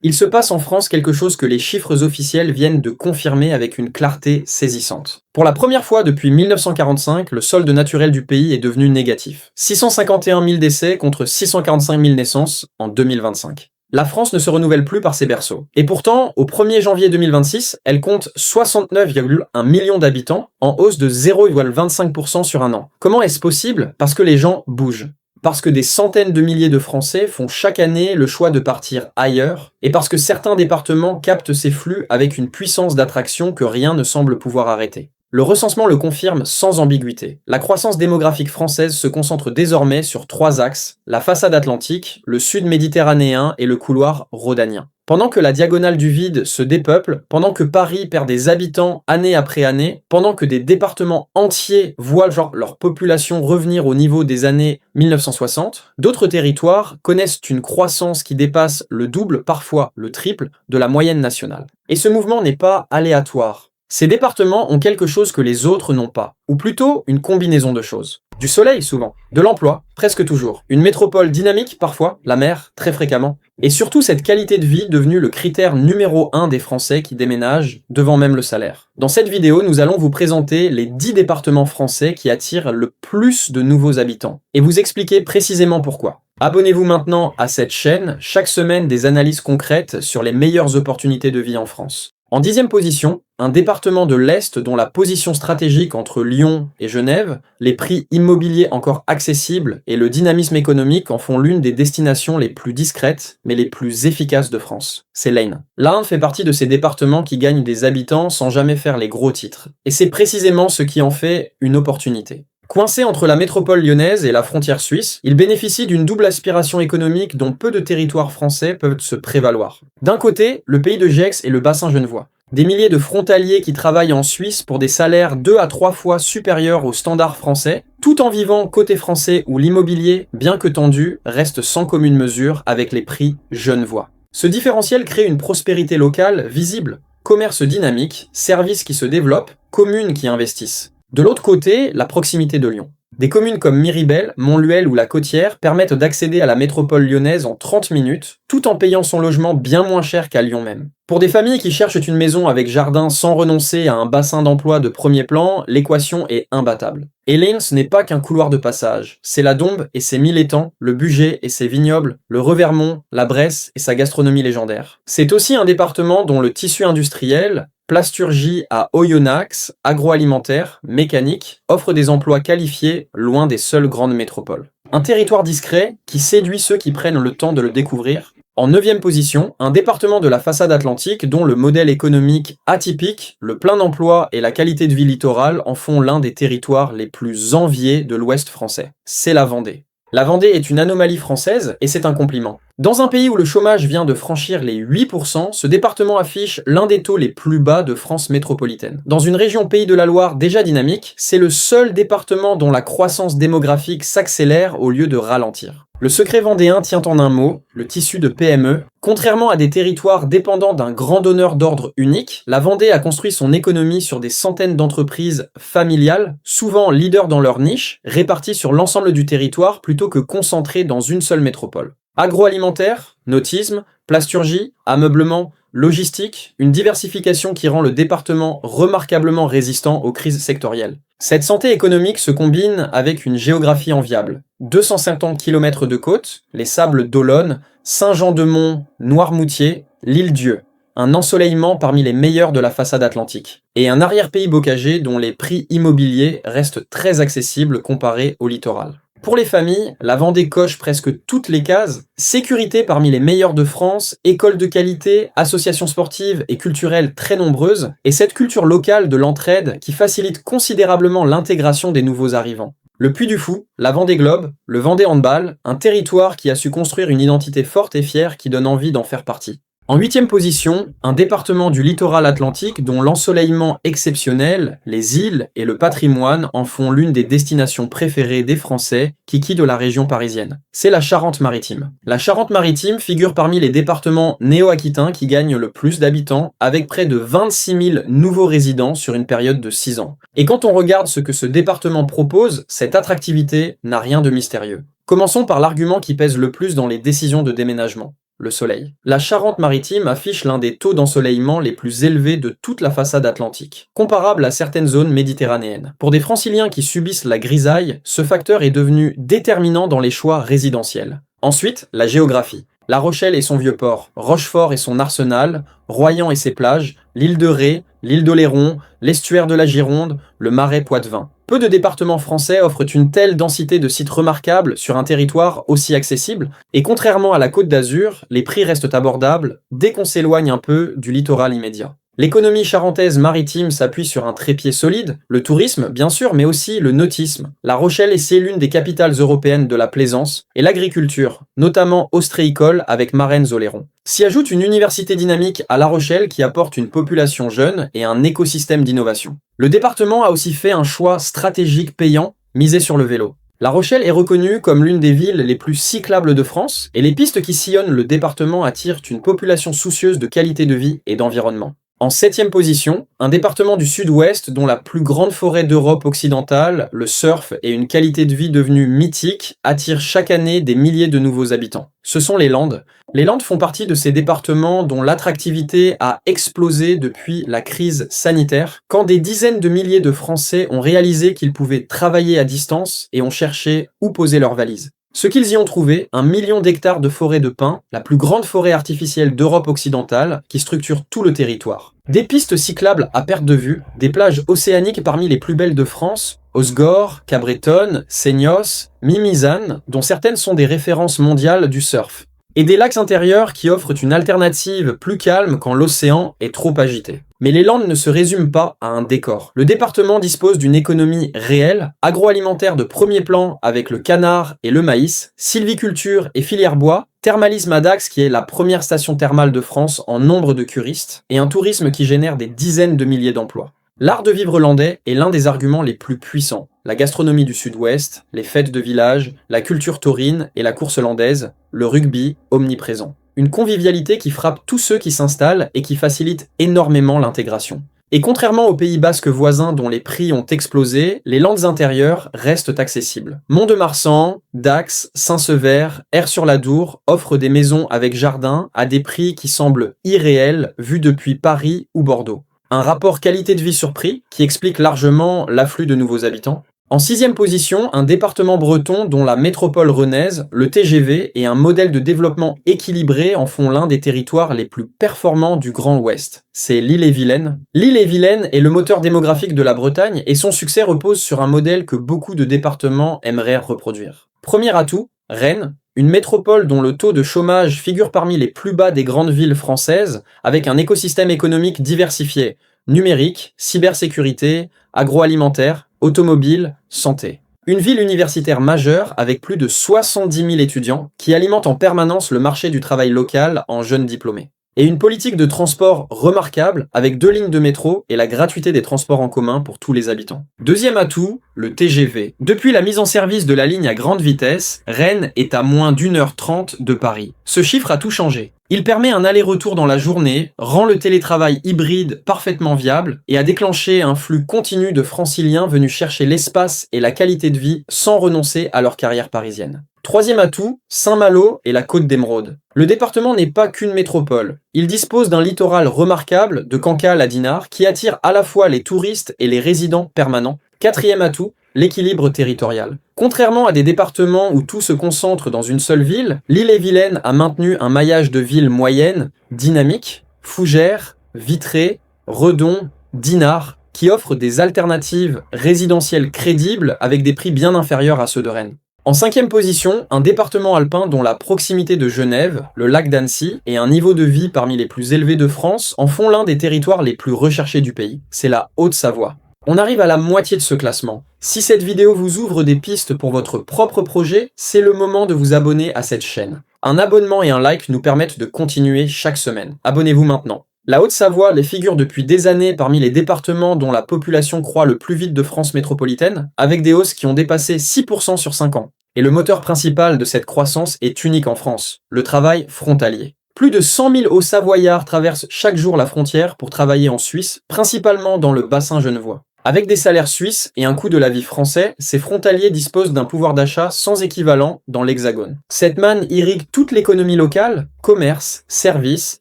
Il se passe en France quelque chose que les chiffres officiels viennent de confirmer avec une clarté saisissante. Pour la première fois depuis 1945, le solde naturel du pays est devenu négatif. 651 000 décès contre 645 000 naissances en 2025. La France ne se renouvelle plus par ses berceaux. Et pourtant, au 1er janvier 2026, elle compte 69,1 millions d'habitants, en hausse de 0,25% sur un an. Comment est-ce possible? Parce que les gens bougent. Parce que des centaines de milliers de Français font chaque année le choix de partir ailleurs, et parce que certains départements captent ces flux avec une puissance d'attraction que rien ne semble pouvoir arrêter. Le recensement le confirme sans ambiguïté. La croissance démographique française se concentre désormais sur 3 axes, la façade atlantique, le sud méditerranéen et le couloir rhodanien. Pendant que la diagonale du vide se dépeuple, pendant que Paris perd des habitants année après année, pendant que des départements entiers voient leur population revenir au niveau des années 1960, d'autres territoires connaissent une croissance qui dépasse le double, parfois le triple, de la moyenne nationale. Et ce mouvement n'est pas aléatoire. Ces départements ont quelque chose que les autres n'ont pas, ou plutôt une combinaison de choses. Du soleil souvent, de l'emploi, presque toujours, une métropole dynamique parfois, la mer, très fréquemment, et surtout cette qualité de vie devenue le critère numéro 1 des Français qui déménagent, devant même le salaire. Dans cette vidéo, nous allons vous présenter les 10 départements français qui attirent le plus de nouveaux habitants, et vous expliquer précisément pourquoi. Abonnez-vous maintenant à cette chaîne, chaque semaine des analyses concrètes sur les meilleures opportunités de vie en France. En 10e position, un département de l'Est dont la position stratégique entre Lyon et Genève, les prix immobiliers encore accessibles et le dynamisme économique en font l'une des destinations les plus discrètes mais les plus efficaces de France. C'est l'Aisne. L'Ain fait partie de ces départements qui gagnent des habitants sans jamais faire les gros titres. Et c'est précisément ce qui en fait une opportunité. Coincé entre la métropole lyonnaise et la frontière suisse, il bénéficie d'une double aspiration économique dont peu de territoires français peuvent se prévaloir. D'un côté, le pays de Gex et le bassin genevois. Des milliers de frontaliers qui travaillent en Suisse pour des salaires 2 à 3 fois supérieurs aux standards français, tout en vivant côté français où l'immobilier, bien que tendu, reste sans commune mesure avec les prix genevois. Ce différentiel crée une prospérité locale visible, commerce dynamique, services qui se développent, communes qui investissent. De l'autre côté, la proximité de Lyon. Des communes comme Miribel, Montluel ou La Côtière permettent d'accéder à la métropole lyonnaise en 30 minutes, tout en payant son logement bien moins cher qu'à Lyon même. Pour des familles qui cherchent une maison avec jardin sans renoncer à un bassin d'emploi de premier plan, l'équation est imbattable. Et l'Aisne, ce n'est pas qu'un couloir de passage, c'est la Dombes et ses 1000 étangs, le Bugey et ses vignobles, le Revermont, la Bresse et sa gastronomie légendaire. C'est aussi un département dont le tissu industriel, plasturgie à Oyonnax, agroalimentaire, mécanique, offre des emplois qualifiés loin des seules grandes métropoles. Un territoire discret qui séduit ceux qui prennent le temps de le découvrir. En 9e position, un département de la façade atlantique dont le modèle économique atypique, le plein d'emploi et la qualité de vie littorale en font l'un des territoires les plus enviés de l'Ouest français. C'est la Vendée. La Vendée est une anomalie française et c'est un compliment. Dans un pays où le chômage vient de franchir les 8%, ce département affiche l'un des taux les plus bas de France métropolitaine. Dans une région Pays de la Loire déjà dynamique, c'est le seul département dont la croissance démographique s'accélère au lieu de ralentir. Le secret vendéen tient en un mot, le tissu de PME. Contrairement à des territoires dépendants d'un grand donneur d'ordre unique, la Vendée a construit son économie sur des centaines d'entreprises familiales, souvent leaders dans leur niche, réparties sur l'ensemble du territoire plutôt que concentrées dans une seule métropole. Agroalimentaire, nautisme, plasturgie, ameublement, logistique, une diversification qui rend le département remarquablement résistant aux crises sectorielles. Cette santé économique se combine avec une géographie enviable. 250 km de côte, les sables d'Olonne, Saint-Jean-de-Mont, Noirmoutier, l'Île-Dieu. Un ensoleillement parmi les meilleurs de la façade atlantique. Et un arrière-pays bocagé dont les prix immobiliers restent très accessibles comparés au littoral. Pour les familles, la Vendée coche presque toutes les cases. Sécurité parmi les meilleures de France, écoles de qualité, associations sportives et culturelles très nombreuses, et cette culture locale de l'entraide qui facilite considérablement l'intégration des nouveaux arrivants. Le Puy du Fou, la Vendée Globe, le Vendée Handball, un territoire qui a su construire une identité forte et fière qui donne envie d'en faire partie. En 8e position, un département du littoral atlantique dont l'ensoleillement exceptionnel, les îles et le patrimoine en font l'une des destinations préférées des Français qui quittent la région parisienne. C'est la Charente-Maritime. La Charente-Maritime figure parmi les départements néo-aquitains qui gagnent le plus d'habitants, avec près de 26 000 nouveaux résidents sur une période de 6 ans. Et quand on regarde ce que ce département propose, cette attractivité n'a rien de mystérieux. Commençons par l'argument qui pèse le plus dans les décisions de déménagement. le soleil. La Charente-Maritime affiche l'un des taux d'ensoleillement les plus élevés de toute la façade atlantique, comparable à certaines zones méditerranéennes. Pour des franciliens qui subissent la grisaille, ce facteur est devenu déterminant dans les choix résidentiels. Ensuite, la géographie. La Rochelle et son Vieux-Port, Rochefort et son Arsenal, Royan et ses plages, l'île de Ré, l'île d'Oléron, l'estuaire de la Gironde, le Marais poitevin. Peu de départements français offrent une telle densité de sites remarquables sur un territoire aussi accessible, et contrairement à la Côte d'Azur, les prix restent abordables dès qu'on s'éloigne un peu du littoral immédiat. L'économie charentaise maritime s'appuie sur un trépied solide, le tourisme bien sûr, mais aussi le nautisme. La Rochelle est l'une des capitales européennes de la plaisance, et l'agriculture, notamment ostréicole avec Marennes-Oléron. S'y ajoute une université dynamique à La Rochelle qui apporte une population jeune et un écosystème d'innovation. Le département a aussi fait un choix stratégique payant, misé sur le vélo. La Rochelle est reconnue comme l'une des villes les plus cyclables de France, et les pistes qui sillonnent le département attirent une population soucieuse de qualité de vie et d'environnement. En 7e position, un département du sud-ouest dont la plus grande forêt d'Europe occidentale, le surf et une qualité de vie devenue mythique attire chaque année des milliers de nouveaux habitants. Ce sont les Landes. Les Landes font partie de ces départements dont l'attractivité a explosé depuis la crise sanitaire, quand des dizaines de milliers de Français ont réalisé qu'ils pouvaient travailler à distance et ont cherché où poser leurs valises. Ce qu'ils y ont trouvé, 1 million d'hectares de forêt de pins, la plus grande forêt artificielle d'Europe occidentale, qui structure tout le territoire. Des pistes cyclables à perte de vue, des plages océaniques parmi les plus belles de France, Osgore, Cabretonne, Seignos, Mimizan, dont certaines sont des références mondiales du surf. Et des lacs intérieurs qui offrent une alternative plus calme quand l'océan est trop agité. Mais les Landes ne se résument pas à un décor. Le département dispose d'une économie réelle, agroalimentaire de premier plan avec le canard et le maïs, sylviculture et filière bois, thermalisme à Dax qui est la première station thermale de France en nombre de curistes, et un tourisme qui génère des dizaines de milliers d'emplois. L'art de vivre landais est l'un des arguments les plus puissants. La gastronomie du sud-ouest, les fêtes de village, la culture taurine et la course landaise, le rugby omniprésent. Une convivialité qui frappe tous ceux qui s'installent et qui facilite énormément l'intégration. Et contrairement aux Pays basques voisins dont les prix ont explosé, les Landes intérieures restent accessibles. Mont-de-Marsan, Dax, Saint-Sever, Aire-sur-l'Adour offrent des maisons avec jardin à des prix qui semblent irréels vus depuis Paris ou Bordeaux. Un rapport qualité de vie sur prix qui explique largement l'afflux de nouveaux habitants. En 6e position, un département breton dont la métropole rennaise, le TGV et un modèle de développement équilibré en font l'un des territoires les plus performants du Grand Ouest. C'est l'Ille-et-Vilaine. L'Ille-et-Vilaine est le moteur démographique de la Bretagne et son succès repose sur un modèle que beaucoup de départements aimeraient reproduire. Premier atout, Rennes, une métropole dont le taux de chômage figure parmi les plus bas des grandes villes françaises, avec un écosystème économique diversifié, numérique, cybersécurité, agroalimentaire, automobile, santé. Une ville universitaire majeure avec plus de 70 000 étudiants qui alimente en permanence le marché du travail local en jeunes diplômés. Et une politique de transport remarquable avec 2 lignes de métro et la gratuité des transports en commun pour tous les habitants. Deuxième atout, le TGV. Depuis la mise en service de la ligne à grande vitesse, Rennes est à moins d'1h30 de Paris. Ce chiffre a tout changé. Il permet un aller-retour dans la journée, rend le télétravail hybride parfaitement viable et a déclenché un flux continu de franciliens venus chercher l'espace et la qualité de vie sans renoncer à leur carrière parisienne. Troisième atout, Saint-Malo et la Côte d'Émeraude. Le département n'est pas qu'une métropole. Il dispose d'un littoral remarquable, de Cancale à Dinard, qui attire à la fois les touristes et les résidents permanents. Quatrième atout, l'équilibre territorial. Contrairement à des départements où tout se concentre dans une seule ville, l'Ille-et-Vilaine a maintenu un maillage de villes moyennes, dynamiques, Fougères, Vitré, Redon, Dinard, qui offrent des alternatives résidentielles crédibles avec des prix bien inférieurs à ceux de Rennes. En 5e position, un département alpin dont la proximité de Genève, le lac d'Annecy et un niveau de vie parmi les plus élevés de France en font l'un des territoires les plus recherchés du pays. C'est la Haute-Savoie. On arrive à la moitié de ce classement. Si cette vidéo vous ouvre des pistes pour votre propre projet, c'est le moment de vous abonner à cette chaîne. Un abonnement et un like nous permettent de continuer chaque semaine. Abonnez-vous maintenant. La Haute-Savoie les figure depuis des années parmi les départements dont la population croît le plus vite de France métropolitaine, avec des hausses qui ont dépassé 6% sur 5 ans. Et le moteur principal de cette croissance est unique en France, le travail frontalier. Plus de 100 000 Hauts-Savoyards traversent chaque jour la frontière pour travailler en Suisse, principalement dans le bassin genevois. Avec des salaires suisses et un coût de la vie français, ces frontaliers disposent d'un pouvoir d'achat sans équivalent dans l'Hexagone. Cette manne irrigue toute l'économie locale, commerce, services,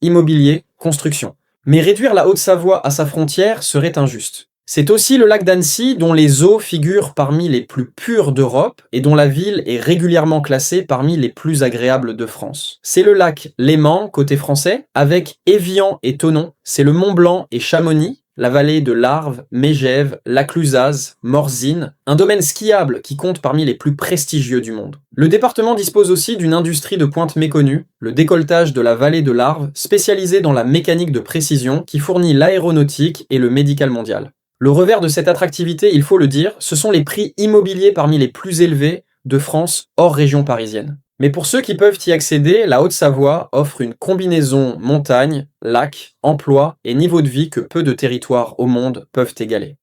immobilier, construction. Mais réduire la Haute-Savoie à sa frontière serait injuste. C'est aussi le lac d'Annecy dont les eaux figurent parmi les plus pures d'Europe et dont la ville est régulièrement classée parmi les plus agréables de France. C'est le lac Léman côté français, avec Évian et Thonon, c'est le Mont Blanc et Chamonix, la vallée de l'Arve, Mégève, la Clusaz, Morzine, un domaine skiable qui compte parmi les plus prestigieux du monde. Le département dispose aussi d'une industrie de pointe méconnue, le décolletage de la vallée de l'Arve, spécialisée dans la mécanique de précision qui fournit l'aéronautique et le médical mondial. Le revers de cette attractivité, il faut le dire, ce sont les prix immobiliers parmi les plus élevés de France hors région parisienne. Mais pour ceux qui peuvent y accéder, la Haute-Savoie offre une combinaison montagne, lac, emploi et niveau de vie que peu de territoires au monde peuvent égaler.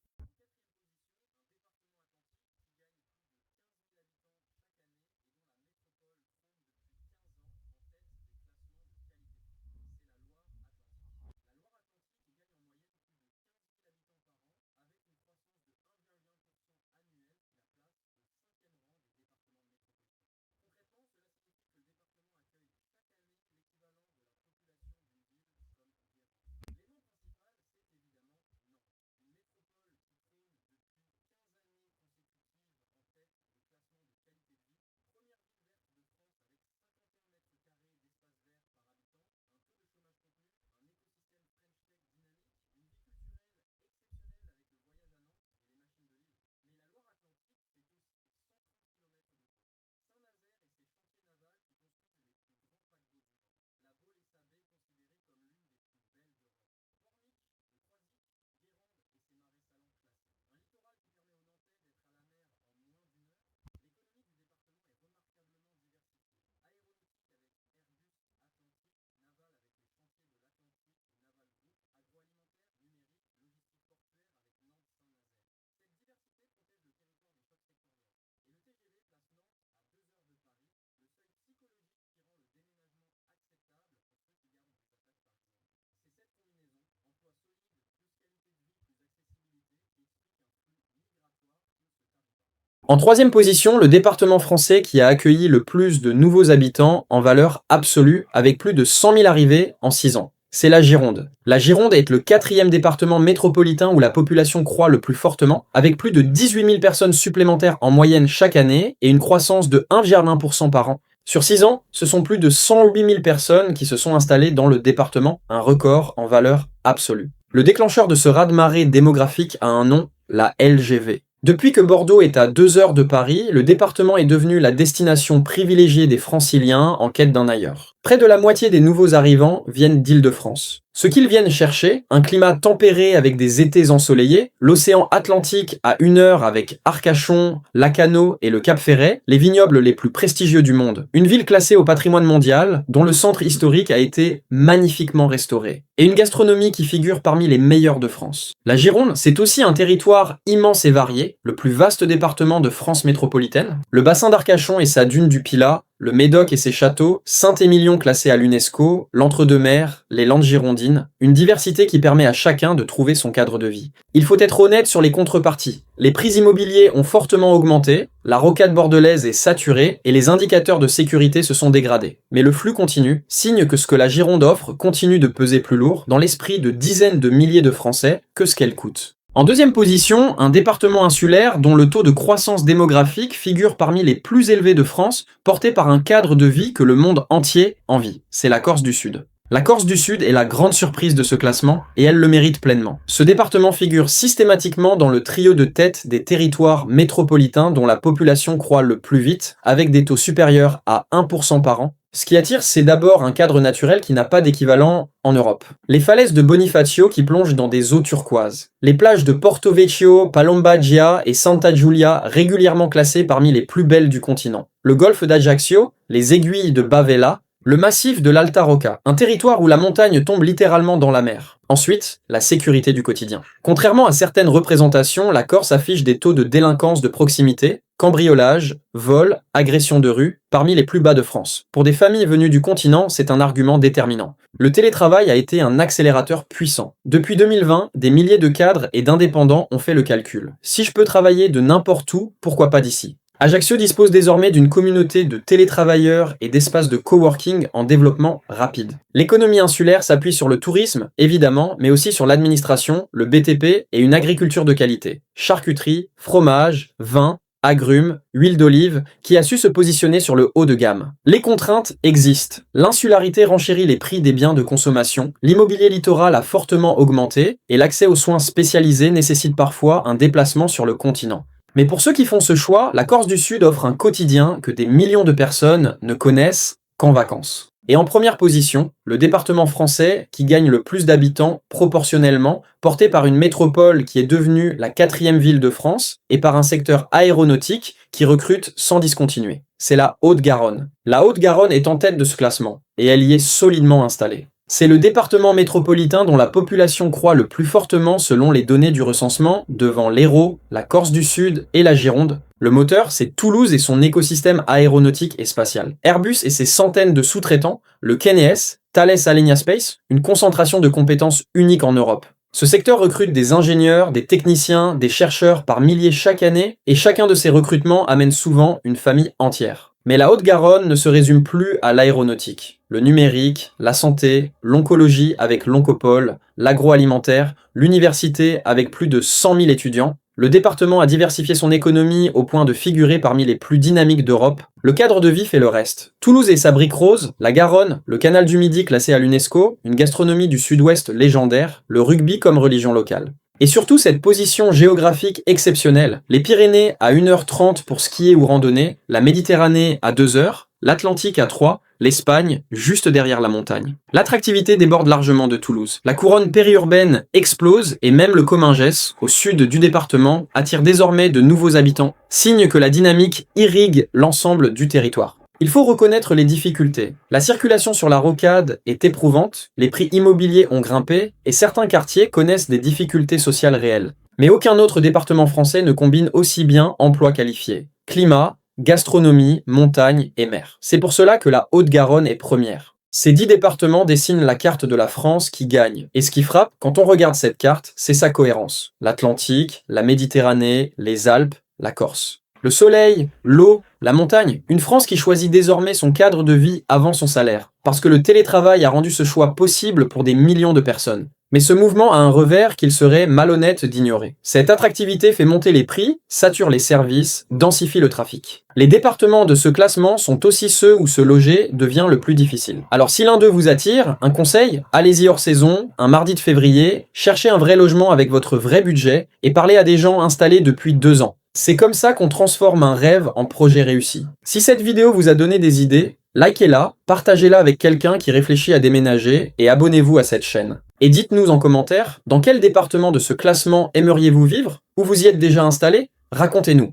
En troisième position, le département français qui a accueilli le plus de nouveaux habitants en valeur absolue, avec plus de 100 000 arrivées en 6 ans. C'est la Gironde. La Gironde est le quatrième département métropolitain où la population croît le plus fortement, avec plus de 18 000 personnes supplémentaires en moyenne chaque année et une croissance de 1,1% par an. Sur 6 ans, ce sont plus de 108 000 personnes qui se sont installées dans le département, un record en valeur absolue. Le déclencheur de ce raz-de-marée démographique a un nom, la LGV. Depuis que Bordeaux est à 2 heures de Paris, le département est devenu la destination privilégiée des franciliens en quête d'un ailleurs. Près de la moitié des nouveaux arrivants viennent d'Île-de-France. Ce qu'ils viennent chercher, un climat tempéré avec des étés ensoleillés, l'océan Atlantique à 1 heure avec Arcachon, Lacanau et le Cap Ferret, les vignobles les plus prestigieux du monde. Une ville classée au patrimoine mondial, dont le centre historique a été magnifiquement restauré. Et une gastronomie qui figure parmi les meilleures de France. La Gironde, c'est aussi un territoire immense et varié, le plus vaste département de France métropolitaine. Le bassin d'Arcachon et sa dune du Pilat, le Médoc et ses châteaux, Saint-Émilion classé à l'UNESCO, l'Entre-deux-Mers, les Landes girondines, une diversité qui permet à chacun de trouver son cadre de vie. Il faut être honnête sur les contreparties. Les prix immobiliers ont fortement augmenté, la rocade bordelaise est saturée et les indicateurs de sécurité se sont dégradés. Mais le flux continue, signe que ce que la Gironde offre continue de peser plus lourd dans l'esprit de dizaines de milliers de Français que ce qu'elle coûte. En deuxième position, un département insulaire dont le taux de croissance démographique figure parmi les plus élevés de France, porté par un cadre de vie que le monde entier envie. C'est la Corse du Sud. La Corse du Sud est la grande surprise de ce classement, et elle le mérite pleinement. Ce département figure systématiquement dans le trio de tête des territoires métropolitains dont la population croît le plus vite, avec des taux supérieurs à 1% par an. Ce qui attire, c'est d'abord un cadre naturel qui n'a pas d'équivalent en Europe. Les falaises de Bonifacio qui plongent dans des eaux turquoises. Les plages de Porto Vecchio, Palombagia et Santa Giulia régulièrement classées parmi les plus belles du continent. Le golfe d'Ajaccio, les aiguilles de Bavella, le massif de l'Alta Rocca, un territoire où la montagne tombe littéralement dans la mer. Ensuite, la sécurité du quotidien. Contrairement à certaines représentations, la Corse affiche des taux de délinquance de proximité, cambriolage, vol, agression de rue, parmi les plus bas de France. Pour des familles venues du continent, c'est un argument déterminant. Le télétravail a été un accélérateur puissant. Depuis 2020, des milliers de cadres et d'indépendants ont fait le calcul. Si je peux travailler de n'importe où, pourquoi pas d'ici ? Ajaccio dispose désormais d'une communauté de télétravailleurs et d'espaces de coworking en développement rapide. L'économie insulaire s'appuie sur le tourisme, évidemment, mais aussi sur l'administration, le BTP et une agriculture de qualité. Charcuterie, fromage, vin, agrumes, huile d'olive, qui a su se positionner sur le haut de gamme. Les contraintes existent. L'insularité renchérit les prix des biens de consommation, l'immobilier littoral a fortement augmenté, et l'accès aux soins spécialisés nécessite parfois un déplacement sur le continent. Mais pour ceux qui font ce choix, la Corse du Sud offre un quotidien que des millions de personnes ne connaissent qu'en vacances. Et en première position, le département français qui gagne le plus d'habitants proportionnellement, porté par une métropole qui est devenue la 4e ville de France et par un secteur aéronautique qui recrute sans discontinuer. C'est la Haute-Garonne. La Haute-Garonne est en tête de ce classement et elle y est solidement installée. C'est le département métropolitain dont la population croît le plus fortement selon les données du recensement, devant l'Hérault, la Corse du Sud et la Gironde. Le moteur, c'est Toulouse et son écosystème aéronautique et spatial. Airbus et ses centaines de sous-traitants, le KNES, Thales Alenia Space, une concentration de compétences unique en Europe. Ce secteur recrute des ingénieurs, des techniciens, des chercheurs par milliers chaque année, et chacun de ces recrutements amène souvent une famille entière. Mais la Haute-Garonne ne se résume plus à l'aéronautique. Le numérique, la santé, l'oncologie avec l'Oncopole, l'agroalimentaire, l'université avec plus de 100 000 étudiants. Le département a diversifié son économie au point de figurer parmi les plus dynamiques d'Europe. Le cadre de vie fait le reste. Toulouse et sa brique rose, la Garonne, le canal du Midi classé à l'UNESCO, une gastronomie du Sud-Ouest légendaire, le rugby comme religion locale. Et surtout cette position géographique exceptionnelle. Les Pyrénées à 1h30 pour skier ou randonner, la Méditerranée à 2h, l'Atlantique à 3, l'Espagne juste derrière la montagne. L'attractivité déborde largement de Toulouse. La couronne périurbaine explose et même le Comminges, au sud du département, attire désormais de nouveaux habitants, signe que la dynamique irrigue l'ensemble du territoire. Il faut reconnaître les difficultés. La circulation sur la rocade est éprouvante, les prix immobiliers ont grimpé et certains quartiers connaissent des difficultés sociales réelles. Mais aucun autre département français ne combine aussi bien emplois qualifiés. Climat, gastronomie, montagne et mer. C'est pour cela que la Haute-Garonne est première. Ces 10 départements dessinent la carte de la France qui gagne. Et ce qui frappe, quand on regarde cette carte, c'est sa cohérence. L'Atlantique, la Méditerranée, les Alpes, la Corse. Le soleil, l'eau, la montagne. Une France qui choisit désormais son cadre de vie avant son salaire. Parce que le télétravail a rendu ce choix possible pour des millions de personnes. Mais ce mouvement a un revers qu'il serait malhonnête d'ignorer. Cette attractivité fait monter les prix, sature les services, densifie le trafic. Les départements de ce classement sont aussi ceux où se loger devient le plus difficile. Alors si l'un d'eux vous attire, un conseil, allez-y hors saison, un mardi de février, cherchez un vrai logement avec votre vrai budget et parlez à des gens installés depuis 2 ans. C'est comme ça qu'on transforme un rêve en projet réussi. Si cette vidéo vous a donné des idées, likez-la, partagez-la avec quelqu'un qui réfléchit à déménager et abonnez-vous à cette chaîne. Et dites-nous en commentaire, dans quel département de ce classement aimeriez-vous vivre? Ou vous y êtes déjà installé? Racontez-nous.